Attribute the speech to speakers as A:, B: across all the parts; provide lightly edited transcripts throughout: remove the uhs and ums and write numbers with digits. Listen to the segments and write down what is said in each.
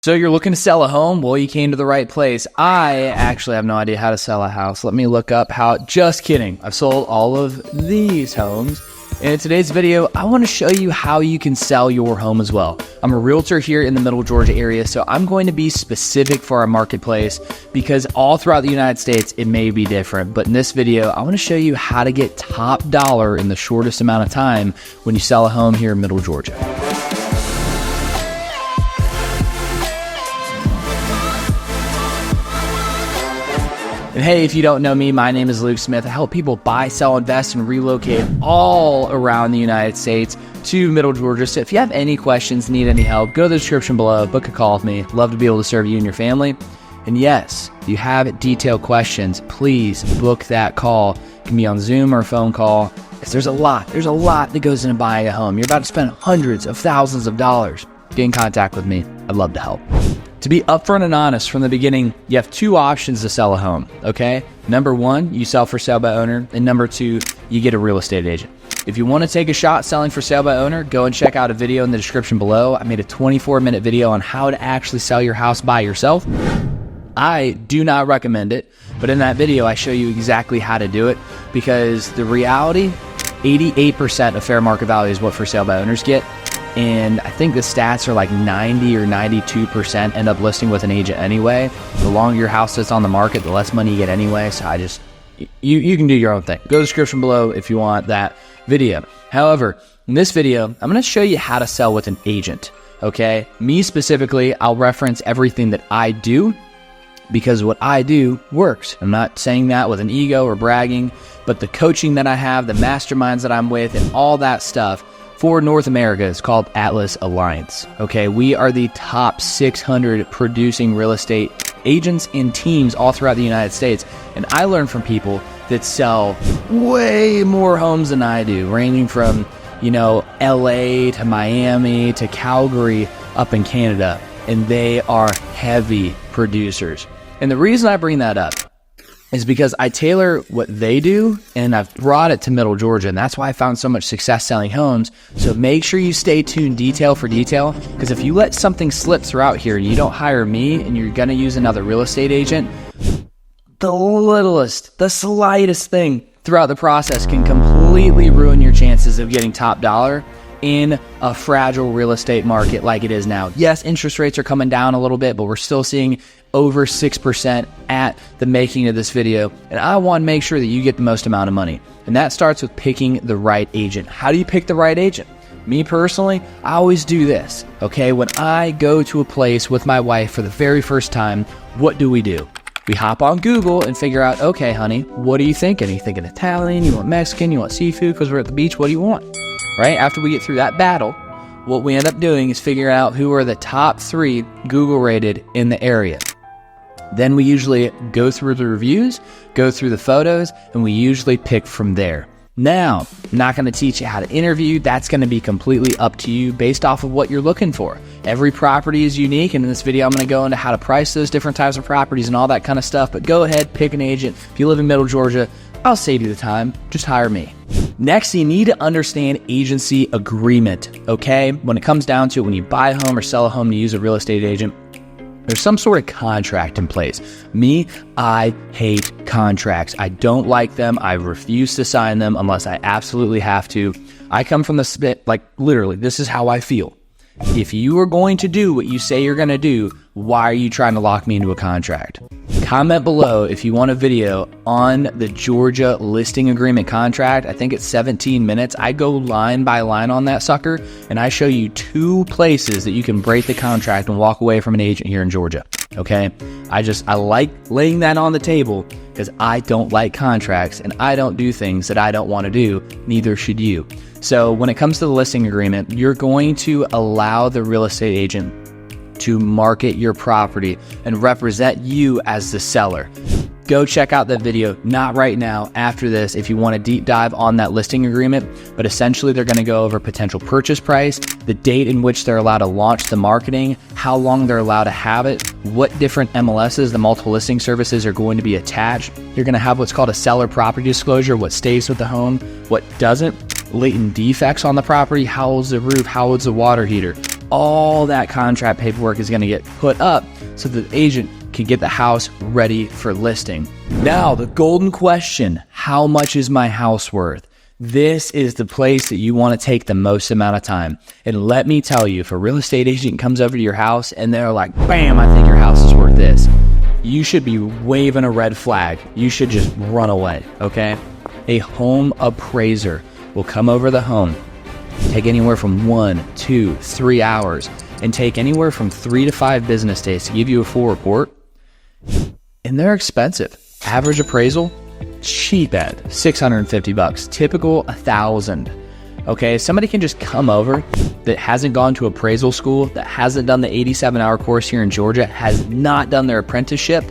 A: So you're looking to sell a home? Well, you came to the right place. I actually have no idea how to sell a house. Let me look up how. Just kidding. I've sold all of these homes. And in today's video, I want to show you how you can sell your home as well. I'm a realtor here in the Middle Georgia area, so I'm going to be specific for our marketplace because all throughout the United States, it may be different. But in this video, I want to show you how to get top dollar in the shortest amount of time when you sell a home here in Middle Georgia. And hey, if you don't know me, my name is Luke Smith. I help people buy, sell, invest, and relocate all around the United States to Middle Georgia. So if you have any questions, need any help, go to the description below, book a call with me. Love to be able to serve you and your family. And yes, if you have detailed questions, please book that call. It can be on Zoom or a phone call. Because there's a lot that goes into buying a home. You're about to spend hundreds of thousands of dollars. Get in contact with me. I'd love to help. To be upfront and honest from the beginning, you have two options to sell a home, okay? Number one, you sell for sale by owner, and number two, you get a real estate agent. If you want to take a shot selling for sale by owner, go and check out a video in the description below. I made a 24-minute video on how to actually sell your house by yourself. I do not recommend it, but in that video, I show you exactly how to do it because the reality, 88% of fair market value is what for sale by owners get. And I think the stats are like 90 or 92% end up listing with an agent anyway. The longer your house sits on the market, the less money you get anyway. So you can do your own thing. Go to the description below if you want that video. However, in this video, I'm going to show you how to sell with an agent. Okay. Me specifically, I'll reference everything that I do because what I do works. I'm not saying that with an ego or bragging, but the coaching that I have, the masterminds that I'm with, and all that stuff for North America is called Atlas Alliance. Okay, we are the top 600 producing real estate agents and teams all throughout the United States. And I learn from people that sell way more homes than I do, ranging from, LA to Miami to Calgary up in Canada. And they are heavy producers. And the reason I bring that up is because I tailor what they do and I've brought it to Middle Georgia, and that's why I found so much success selling homes. So make sure you stay tuned detail for detail, because if you let something slip throughout here and you don't hire me and you're gonna use another real estate agent, the slightest thing throughout the process can completely ruin your chances of getting top dollar in a fragile real estate market like it is now. Yes, interest rates are coming down a little bit, but we're still seeing over 6% at the making of this video. And I want to make sure that you get the most amount of money. And that starts with picking the right agent. How do you pick the right agent? Me personally, I always do this. Okay, when I go to a place with my wife for the very first time, what do? We hop on Google and figure out, okay, honey, what are you thinking? Are you thinking Italian? You want Mexican? You want seafood? Because we're at the beach. What do you want? Right? After we get through that battle, what we end up doing is figure out who are the top 3 Google rated in the area. Then we usually go through the reviews, go through the photos, and we usually pick from there. Now, I'm not going to teach you how to interview. That's going to be completely up to you based off of what you're looking for. Every property is unique, and in this video, I'm going to go into how to price those different types of properties and all that kind of stuff. But go ahead, pick an agent. If you live in Middle Georgia, I'll save you the time. Just hire me. Next, you need to understand agency agreement, okay? When it comes down to it, when you buy a home or sell a home to use a real estate agent, there's some sort of contract in place. Me, I hate contracts. I don't like them. I refuse to sign them unless I absolutely have to. I come from the spit, like literally, this is how I feel. If you are going to do what you say you're going to do, why are you trying to lock me into a contract? Comment below if you want a video on the Georgia listing agreement contract. I think it's 17 minutes. I go line by line on that sucker, and I show you 2 places that you can break the contract and walk away from an agent here in Georgia. Okay? I like laying that on the table because I don't like contracts and I don't do things that I don't want to do. Neither should you. So when it comes to the listing agreement, you're going to allow the real estate agent to market your property and represent you as the seller. Go check out that video, not right now, after this, if you want a deep dive on that listing agreement. But essentially, they're going to go over potential purchase price, the date in which they're allowed to launch the marketing, how long they're allowed to have it, what different MLSs, the multiple listing services, are going to be attached. You're going to have what's called a seller property disclosure, what stays with the home, what doesn't, latent defects on the property, how old's the roof, how old's the water heater. all that contract paperwork is going to get put up so the agent can get the house ready for listing. Now, the golden question, how much is my house worth? This is the place that you want to take the most amount of time. And let me tell you, if a real estate agent comes over to your house and they're like, bam, I think your house is worth this, you should be waving a red flag. You should just run away, okay? A home appraiser will come over the home, take anywhere from 1, 2, 3 hours, and take anywhere from 3 to 5 business days to give you a full report. And they're expensive. Average appraisal, cheap at $650, typical $1,000. Okay, somebody can just come over that hasn't gone to appraisal school, that hasn't done the 87-hour course here in Georgia, has not done their apprenticeship.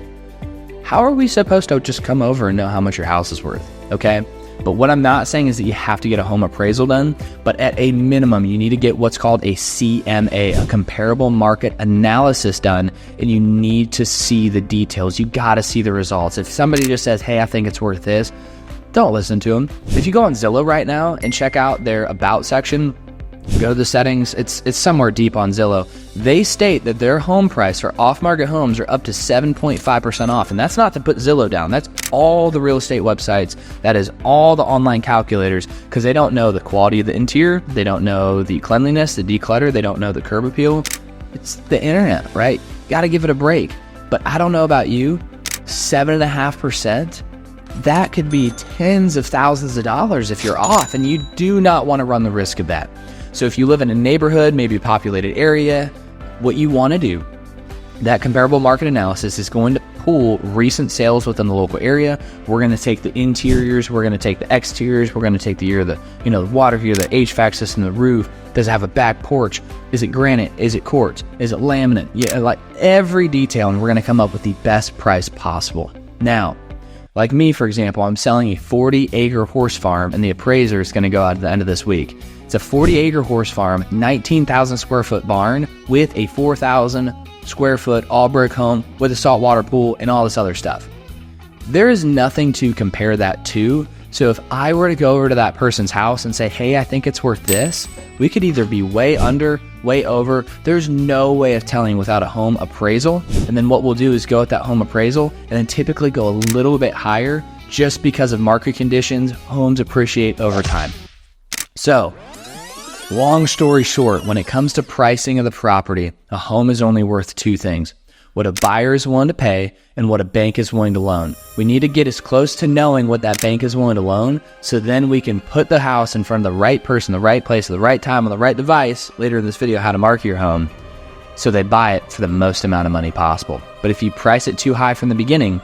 A: How are we supposed to just come over and know how much your house is worth? Okay, but what I'm not saying is that you have to get a home appraisal done, but at a minimum, you need to get what's called a CMA, a comparable market analysis done, and you need to see the details. You got to see the results. If somebody just says, hey, I think it's worth this, don't listen to them. If you go on Zillow right now and check out their About section, go to the settings, it's somewhere deep on Zillow. They state that their home price for off-market homes are up to 7.5% off. And that's not to put Zillow down. That's all the real estate websites. That is all the online calculators, because they don't know the quality of the interior. They don't know the cleanliness, the declutter. They don't know the curb appeal. It's the internet, right? Got to give it a break. But I don't know about you, 7.5%, that could be tens of thousands of dollars if you're off, and you do not want to run the risk of that. So if you live in a neighborhood, maybe a populated area, what you want to do, that comparable market analysis is going to pull recent sales within the local area. We're going to take the interiors, we're going to take the exteriors, we're going to take the year, the water heater, the HVAC system, the roof. Does it have a back porch? Is it granite? Is it quartz? Is it laminate? Yeah, like every detail, and we're going to come up with the best price possible. Now, like me, for example, I'm selling a 40-acre horse farm, and the appraiser is going to go out at the end of this week. It's a 40-acre horse farm, 19,000 square foot barn with a 4,000 square foot all brick home with a saltwater pool and all this other stuff. There is nothing to compare that to. So if I were to go over to that person's house and say, hey, I think it's worth this, we could either be way under, way over. There's no way of telling without a home appraisal. And then what we'll do is go at that home appraisal and then typically go a little bit higher just because of market conditions. Homes appreciate over time. So, long story short, when it comes to pricing of the property, a home is only worth two things: what a buyer is willing to pay and what a bank is willing to loan. We need to get as close to knowing what that bank is willing to loan, so then we can put the house in front of the right person, the right place, at the right time, on the right device, later in this video, how to market your home, so they buy it for the most amount of money possible. But if you price it too high from the beginning,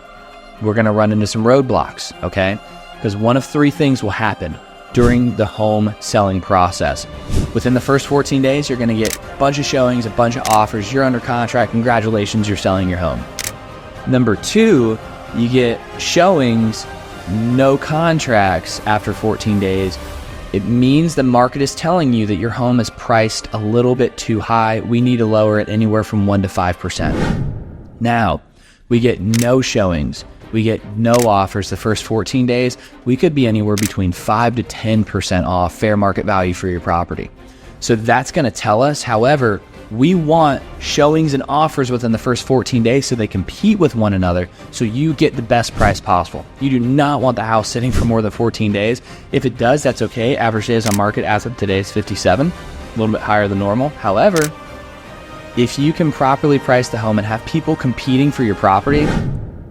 A: we're going to run into some roadblocks, okay? Because one of three things will happen during the home selling process. Within the first 14 days, you're going to get a bunch of showings, a bunch of offers. You're under contract. Congratulations, you're selling your home. Number two, you get showings, no contracts after 14 days. It means the market is telling you that your home is priced a little bit too high. We need to lower it anywhere from 1% to 5%. Now, we get no showings. We get no offers the first 14 days. We could be anywhere between 5 to 10% off fair market value for your property. So that's going to tell us. However, we want showings and offers within the first 14 days so they compete with one another, so you get the best price possible. You do not want the house sitting for more than 14 days. If it does, that's okay. Average days on market as of today is 57, a little bit higher than normal. However, if you can properly price the home and have people competing for your property,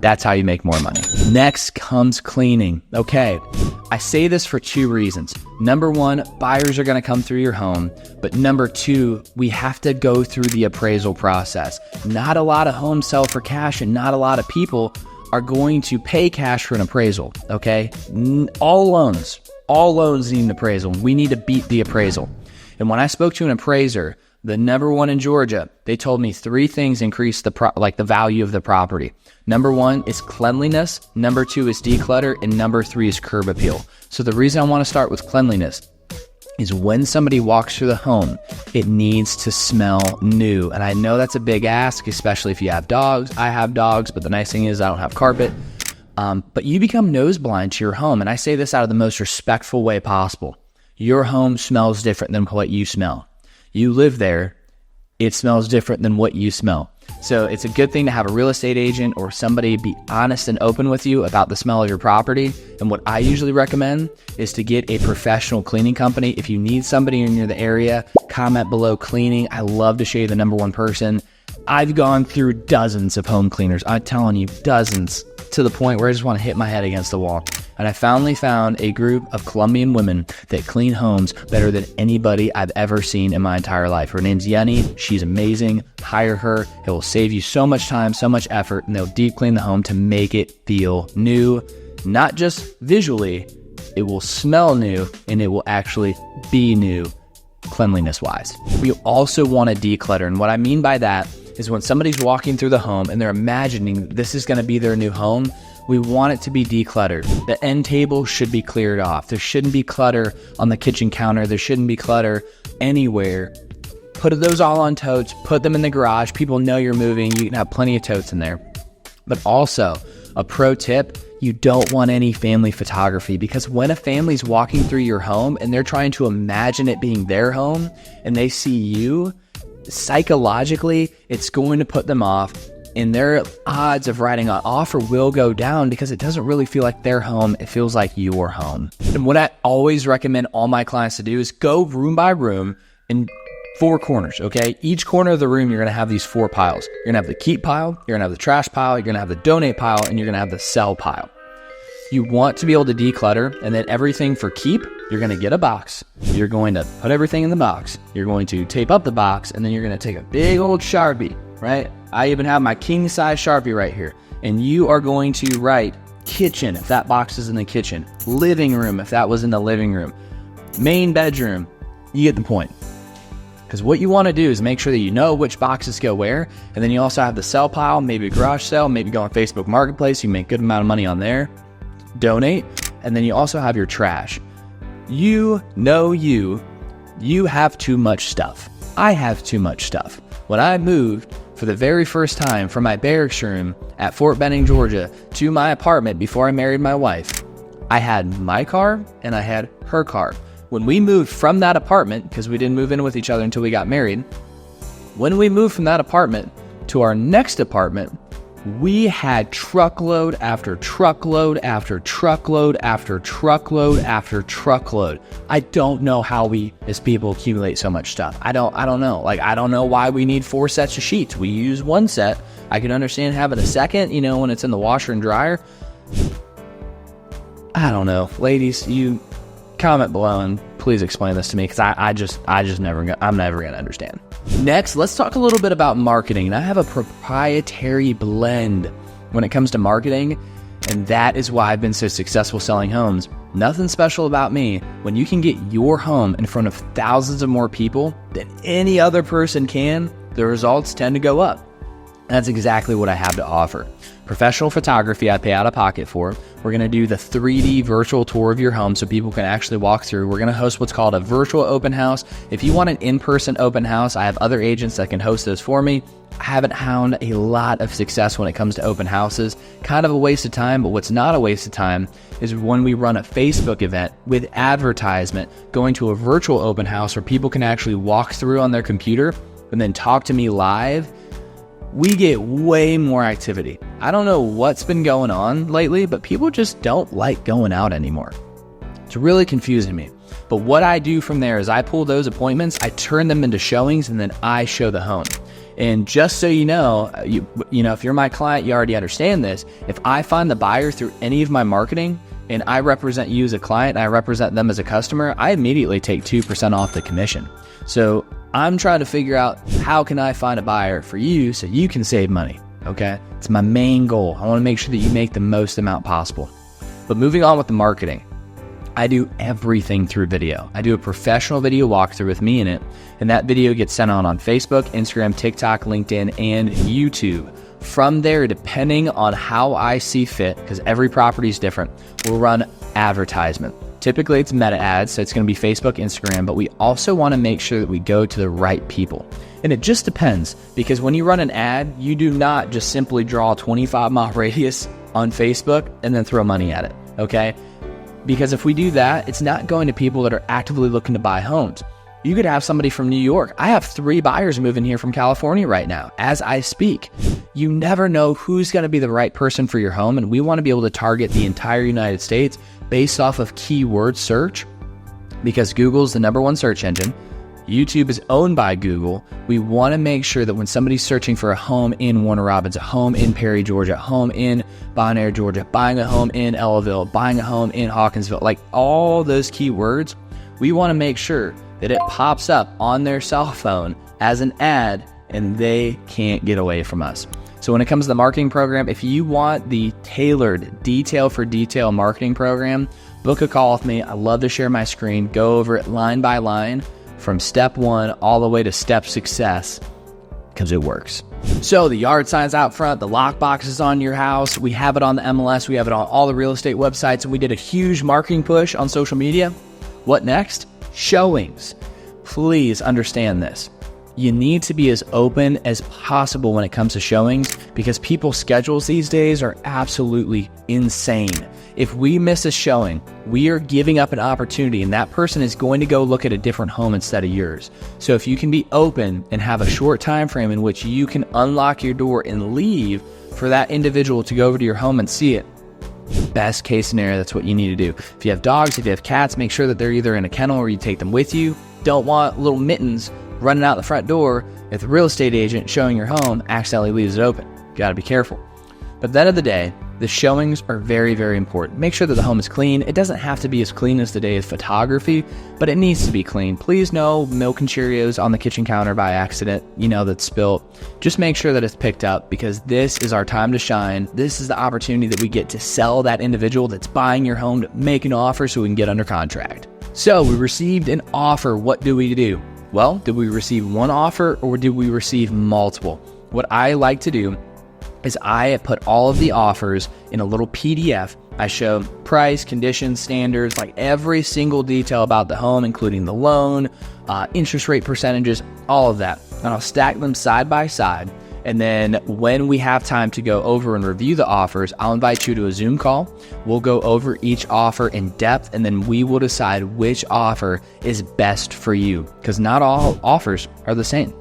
A: that's how you make more money. Next comes cleaning. Okay, I say this for two reasons. Number one, buyers are going to come through your home. But number two, we have to go through the appraisal process. Not a lot of homes sell for cash, and not a lot of people are going to pay cash for an appraisal, okay? All loans need an appraisal. We need to beat the appraisal. And when I spoke to an appraiser, the number one in Georgia, they told me three things increase the value of the property. Number one is cleanliness, number two is declutter, and number three is curb appeal. So the reason I want to start with cleanliness is when somebody walks through the home, it needs to smell new. And I know that's a big ask, especially if you have dogs. I have dogs, but the nice thing is I don't have carpet. But you become nose blind to your home. And I say this out of the most respectful way possible. Your home smells different than what you smell. You live there. it smells different than what you smell. So it's a good thing to have a real estate agent or somebody be honest and open with you about the smell of your property. And what I usually recommend is to get a professional cleaning company. If you need somebody and you're in the area, comment below cleaning. I love to show you the number one person. I've gone through dozens of home cleaners. I'm telling you, dozens, to the point where I just want to hit my head against the wall. And I finally found a group of Colombian women that clean homes better than anybody I've ever seen in my entire life. Her name's Yenny. She's amazing. Hire her. It will save you so much time, so much effort, and they'll deep clean the home to make it feel new. Not just visually, it will smell new, and it will actually be new cleanliness-wise. We also want to declutter, and what I mean by that is when somebody's walking through the home and they're imagining this is going to be their new home, we want it to be decluttered. The end table should be cleared off. There shouldn't be clutter on the kitchen counter. There shouldn't be clutter anywhere. Put those all on totes, put them in the garage. People know you're moving. You can have plenty of totes in there. But also, a pro tip, you don't want any family photography, because when a family's walking through your home and they're trying to imagine it being their home and they see you, psychologically, it's going to put them off, and their odds of writing an offer will go down because it doesn't really feel like their home. It feels like your home. And what I always recommend all my clients to do is go room by room in 4 corners, okay? Each corner of the room, you're gonna have these 4 piles. You're gonna have the keep pile, you're gonna have the trash pile, you're gonna have the donate pile, and you're gonna have the sell pile. You want to be able to declutter, and then everything for keep, you're going to get a box. You're going to put everything in the box. You're going to tape up the box, and then you're going to take a big old Sharpie, right? I even have my king size Sharpie right here. And you are going to write kitchen if that box is in the kitchen, living room if that was in the living room, main bedroom. You get the point. Because what you want to do is make sure that you know which boxes go where, and then you also have the sell pile, maybe a garage sale, maybe go on Facebook Marketplace. You make a good amount of money on there. Donate, and then you also have your trash. You know you have too much stuff. I have too much stuff. When I moved for the very first time from my barracks room at Fort Benning, Georgia, to my apartment before I married my wife, I had my car and I had her car. When we moved from that apartment, because we didn't move in with each other until we got married, when we moved from that apartment to our next apartment, we had truckload after truckload after truckload after truckload after truckload. I don't know how we as people accumulate so much stuff. I don't know. Like, I don't know why we need 4 sets of sheets. We use 1 set. I can understand having a second, when it's in the washer and dryer. I don't know. Ladies, you comment below and please explain this to me, because I'm never gonna understand. Next, let's talk a little bit about marketing. And I have a proprietary blend when it comes to marketing, and that is why I've been so successful selling homes. Nothing special about me. When you can get your home in front of thousands of more people than any other person can, the results tend to go up. That's exactly what I have to offer. Professional photography I pay out of pocket for. We're going to do the 3D virtual tour of your home so people can actually walk through. We're going to host what's called a virtual open house. If you want an in-person open house, I have other agents that can host those for me. I haven't found a lot of success when it comes to open houses. Kind of a waste of time, but what's not a waste of time is when we run a Facebook event with advertisement, going to a virtual open house where people can actually walk through on their computer and then talk to me live. We get way more activity. I don't know what's been going on lately, but people just don't like going out anymore. It's really confusing me. But what I do from there is I pull those appointments, I turn them into showings, and then I show the home. And just so you know, if you're my client, you already understand this. If I find the buyer through any of my marketing, and I represent you as a client, and I represent them as a customer, I immediately take 2% off the commission. So I'm trying to figure out how can I find a buyer for you so you can save money, okay? It's my main goal. I want to make sure that you make the most amount possible. But moving on with the marketing, I do everything through video. I do a professional video walkthrough with me in it, and that video gets sent out on Facebook, Instagram, TikTok, LinkedIn, and YouTube. From there, depending on how I see fit, because every property is different, we'll run advertisement. Typically, it's meta ads, so it's going to be Facebook, Instagram, but we also want to make sure that we go to the right people. And it just depends, because when you run an ad, you do not just simply draw a 25-mile radius on Facebook and then throw money at it, okay? Because if we do that, it's not going to people that are actively looking to buy homes. You could have somebody from New York. I have 3 buyers moving here from California right now as I speak. You never know who's going to be the right person for your home, and we want to be able to target the entire United States based off of keyword search, because Google's the #1 search engine. YouTube is owned by Google. We want to make sure that when somebody's searching for a home in Warner Robins, a home in Perry, Georgia, a home in Bon Air, Georgia, buying a home in Ellaville, buying a home in Hawkinsville, like all those keywords, we want to make sure that it pops up on their cell phone as an ad and they can't get away from us. So when it comes to the marketing program, if you want the tailored detail for detail marketing program, book a call with me. I love to share my screen, go over it line by line from step 1 all the way to step success, because it works. So the yard signs out front, the lock boxes on your house, we have it on the MLS, we have it on all the real estate websites, and we did a huge marketing push on social media. What next? Showings. Please understand this. You need to be as open as possible when it comes to showings, because people's schedules these days are absolutely insane. If we miss a showing, we are giving up an opportunity, and that person is going to go look at a different home instead of yours. So if you can be open and have a short time frame in which you can unlock your door and leave for that individual to go over to your home and see it, best case scenario, that's what you need to do. If you have dogs, if you have cats, make sure that they're either in a kennel or you take them with you. Don't want little mittens running out the front door if the real estate agent showing your home accidentally leaves it open. Got to be careful. But at the end of the day, the showings are very, very important. Make sure that the home is clean. It doesn't have to be as clean as the day of photography, but it needs to be clean. Please no milk and Cheerios on the kitchen counter by accident, that's spilt. Just make sure that it's picked up, because this is our time to shine. This is the opportunity that we get to sell that individual that's buying your home, to make an offer so we can get under contract. So we received an offer. What do we do? Well, did we receive one offer or did we receive multiple? What I like to do is I put all of the offers in a little PDF. I show price, conditions, standards, like every single detail about the home, including the loan, interest rate percentages, all of that. And I'll stack them side by side. And then when we have time to go over and review the offers, I'll invite you to a Zoom call. We'll go over each offer in depth, and then we will decide which offer is best for you, because not all offers are the same.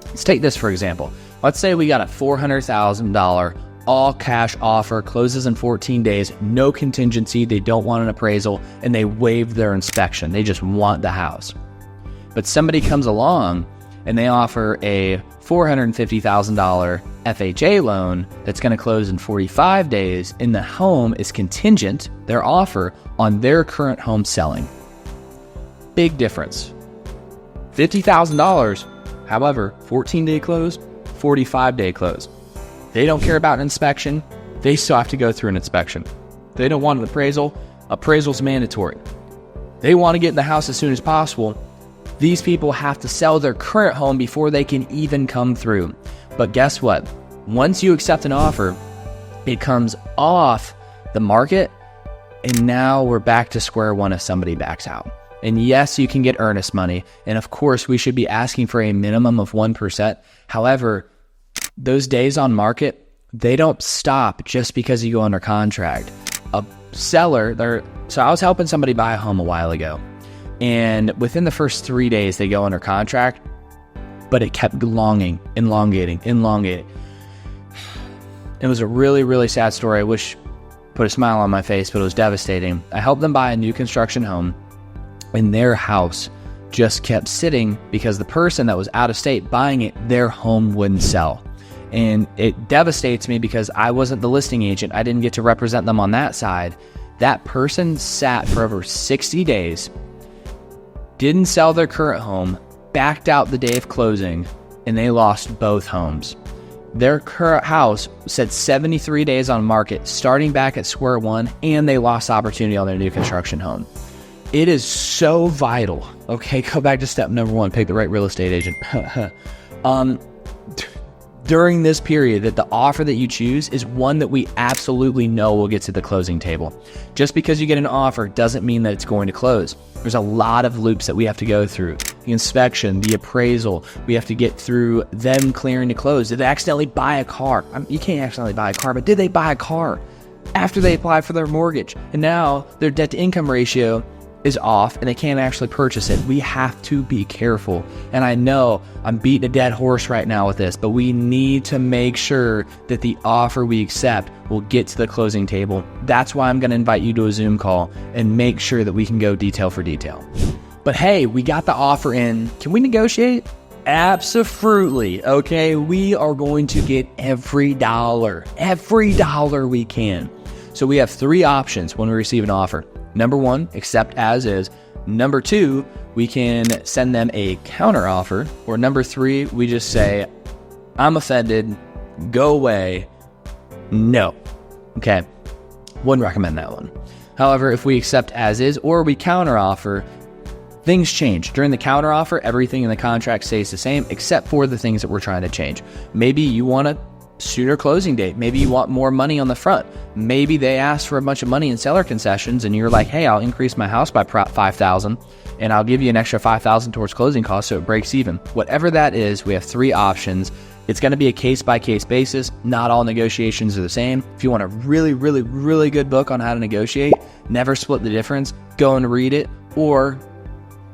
A: Let's take this for example. Let's say we got a $400,000 all cash offer, closes in 14 days, no contingency, they don't want an appraisal, and they waived their inspection. They just want the house. But somebody comes along and they offer a $450,000 FHA loan that's going to close in 45 days, and the home is contingent, their offer, on their current home selling. Big difference. $50,000, however, 14-day close, 45-day close. They don't care about an inspection. They still have to go through an inspection. They don't want an appraisal. Appraisal's mandatory. They want to get in the house as soon as possible. These people have to sell their current home before they can even come through. But guess what? Once you accept an offer, it comes off the market, and now we're back to square one if somebody backs out. And yes, you can get earnest money. And of course, we should be asking for a minimum of 1%. However, those days on market, they don't stop just because you go under contract. A seller, so I was helping somebody buy a home a while ago. And within the first 3 days, they go under contract, but it kept elongating. It was a really, really sad story. I wish put a smile on my face, but it was devastating. I helped them buy a new construction home, and their house just kept sitting because the person that was out of state buying it, their home wouldn't sell. And it devastates me because I wasn't the listing agent. I didn't get to represent them on that side. That person sat for over 60 days, didn't sell their current home, backed out the day of closing, and they lost both homes. Their current house said 73 days on market, starting back at square one, and they lost opportunity on their new construction home. It is so vital. Okay, go back to step number one, pick the right real estate agent. During this period, that the offer that you choose is one that we absolutely know will get to the closing table. Just because you get an offer doesn't mean that it's going to close. There's a lot of loops that we have to go through. The inspection, the appraisal, we have to get through them clearing to close. Did they accidentally buy a car? You can't accidentally buy a car, but did they buy a car after they applied for their mortgage? And now their debt to income ratio is off and they can't actually purchase it. We have to be careful. And I know I'm beating a dead horse right now with this, but we need to make sure that the offer we accept will get to the closing table. That's why I'm going to invite you to a Zoom call and make sure that we can go detail for detail. But hey, we got the offer in. Can we negotiate? Absolutely. Okay, we are going to get every dollar we can. So we have 3 options when we receive an offer. Number 1, accept as is. Number 2, we can send them a counter offer. Or number 3, we just say, I'm offended, go away, no. Okay, wouldn't recommend that one. However, if we accept as is or we counter offer, things change. During the counter offer, everything in the contract stays the same except for the things that we're trying to change. Maybe you want a sooner closing date. Maybe you want more money on the front. Maybe they ask for a bunch of money in seller concessions and you're like, hey, I'll increase my house by $5,000 and I'll give you an extra $5,000 towards closing costs so it breaks even. Whatever that is, we have 3 options. It's going to be a case-by-case basis. Not all negotiations are the same. If you want a really, really, really good book on how to negotiate, never split the difference, go and read it, or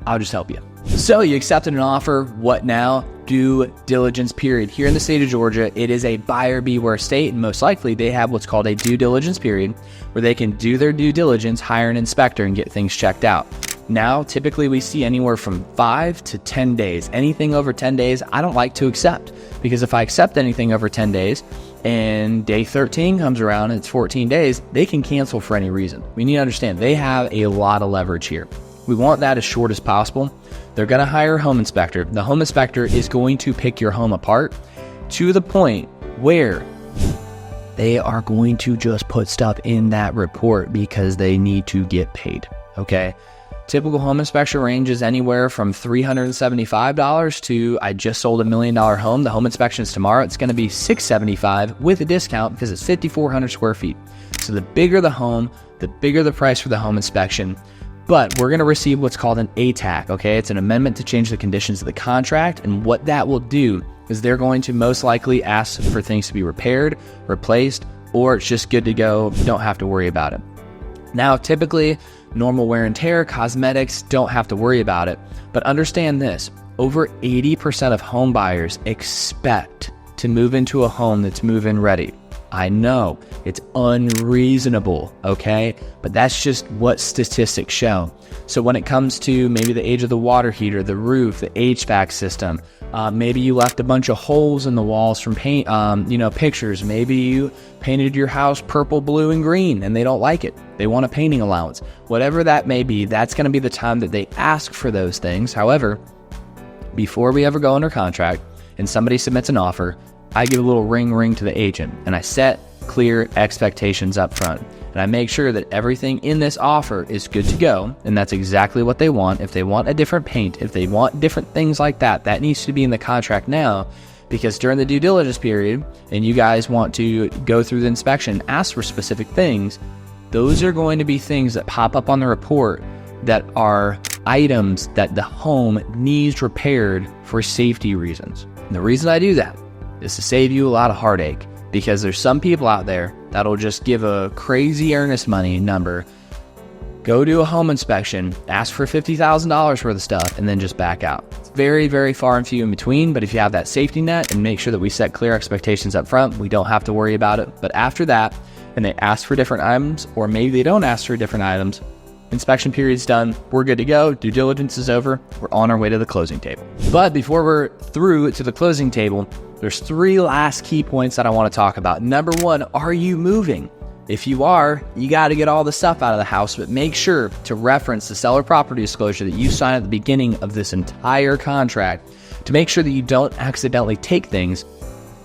A: I'll just help you. So you accepted an offer. What now? Due diligence period. Here in the state of Georgia, it is a buyer beware state, and most likely they have what's called a due diligence period where they can do their due diligence, hire an inspector, and get things checked out. Now, typically we see anywhere from 5 to 10 days. Anything over 10 days, I don't like to accept, because if I accept anything over 10 days and day 13 comes around and it's 14 days, they can cancel for any reason. We need to understand they have a lot of leverage here. We want that as short as possible. They're going to hire a home inspector. The home inspector is going to pick your home apart to the point where they are going to just put stuff in that report because they need to get paid. Okay. Typical home inspection ranges anywhere from $375 to, I just sold $1 million home. The home inspection is tomorrow. It's going to be $675 with a discount because it's 5,400 square feet. So the bigger the home, the bigger the price for the home inspection. But we're going to receive what's called an ATAC, okay? It's an amendment to change the conditions of the contract, and what that will do is they're going to most likely ask for things to be repaired, replaced, or it's just good to go, don't have to worry about it. Now, typically, normal wear and tear, cosmetics, don't have to worry about it, but understand this, over 80% of home buyers expect to move into a home that's move-in ready. I know it's unreasonable, okay? But that's just what statistics show. So when it comes to maybe the age of the water heater, the roof, the HVAC system, maybe you left a bunch of holes in the walls from paint, pictures. Maybe you painted your house purple, blue, and green, and they don't like it. They want a painting allowance. Whatever that may be, that's going to be the time that they ask for those things. However, before we ever go under contract and somebody submits an offer, I give a little ring to the agent and I set clear expectations up front. And I make sure that everything in this offer is good to go. And that's exactly what they want. If they want a different paint, if they want different things like that, that needs to be in the contract now, because during the due diligence period and you guys want to go through the inspection, ask for specific things, those are going to be things that pop up on the report that are items that the home needs repaired for safety reasons. And the reason I do that is to save you a lot of heartache, because there's some people out there that'll just give a crazy earnest money number, go do a home inspection, ask for $50,000 worth of stuff, and then just back out. It's very, very far and few in between, but if you have that safety net and make sure that we set clear expectations up front, we don't have to worry about it. But after that, and they ask for different items, or maybe they don't ask for different items, inspection period's done, we're good to go, due diligence is over, we're on our way to the closing table. But before we're through to the closing table, there's 3 last key points that I want to talk about. Number 1, are you moving? If you are, you got to get all the stuff out of the house, but make sure to reference the seller property disclosure that you sign at the beginning of this entire contract to make sure that you don't accidentally take things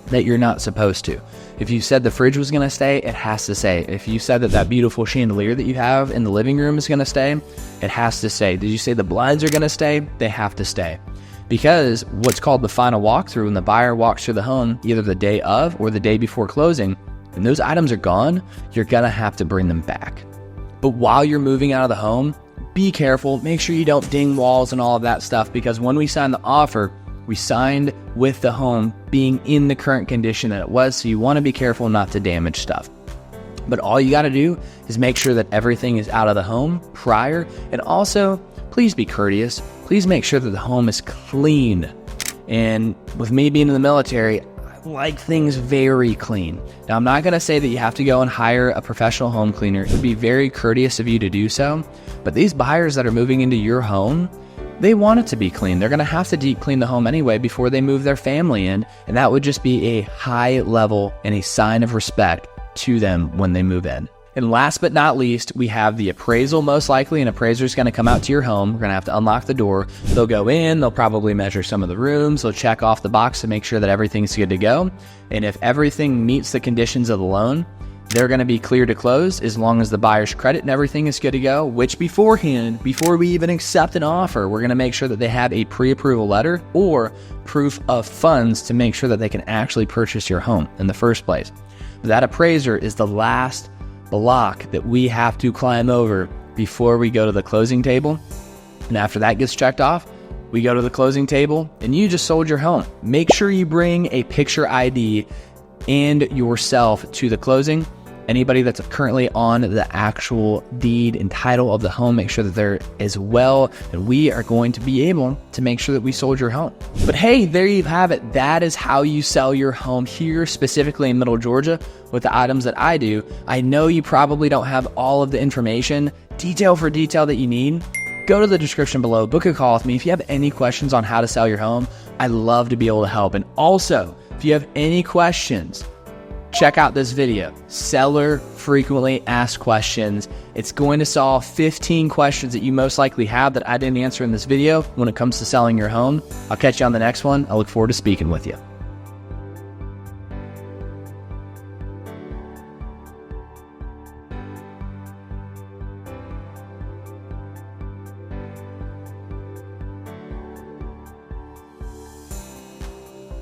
A: that you're not supposed to. If you said the fridge was going to stay, it has to stay. If you said that beautiful chandelier that you have in the living room is going to stay, it has to stay. Did you say the blinds are going to stay? They have to stay. Because what's called the final walkthrough, when the buyer walks through the home, either the day of or the day before closing, and those items are gone, you're going to have to bring them back. But while you're moving out of the home, be careful. Make sure you don't ding walls and all of that stuff, because when we signed the offer, we signed with the home being in the current condition that it was, so you want to be careful not to damage stuff. But all you got to do is make sure that everything is out of the home prior. And also, please be courteous. Please make sure that the home is clean. And with me being in the military, I like things very clean. Now, I'm not going to say that you have to go and hire a professional home cleaner. It would be very courteous of you to do so. But these buyers that are moving into your home, they want it to be clean. They're going to have to deep clean the home anyway before they move their family in. And that would just be a high level and a sign of respect to them when they move in. And last but not least, we have the appraisal. Most likely an appraiser is going to come out to your home. We're going to have to unlock the door. They'll go in, they'll probably measure some of the rooms, they'll check off the box to make sure that everything's good to go. And if everything meets the conditions of the loan, they're going to be clear to close as long as the buyer's credit and everything is good to go, which beforehand, before we even accept an offer, we're going to make sure that they have a pre-approval letter or proof of funds to make sure that they can actually purchase your home in the first place. That appraiser is the last block that we have to climb over before we go to the closing table. And after that gets checked off, we go to the closing table and you just sold your home. Make sure you bring a picture ID and yourself to the closing. Anybody that's currently on the actual deed and title of the home, make sure that they're as well. And we are going to be able to make sure that we sold your home. But hey, there you have it. That is how you sell your home here, specifically in Middle Georgia, with the items that I do. I know you probably don't have all of the information, detail for detail, that you need. Go to the description below, book a call with me. If you have any questions on how to sell your home, I'd love to be able to help. And also, if you have any questions, check out this video, Seller Frequently Asked Questions. It's going to solve 15 questions that you most likely have that I didn't answer in this video when it comes to selling your home. I'll catch you on the next one. I look forward to speaking with you.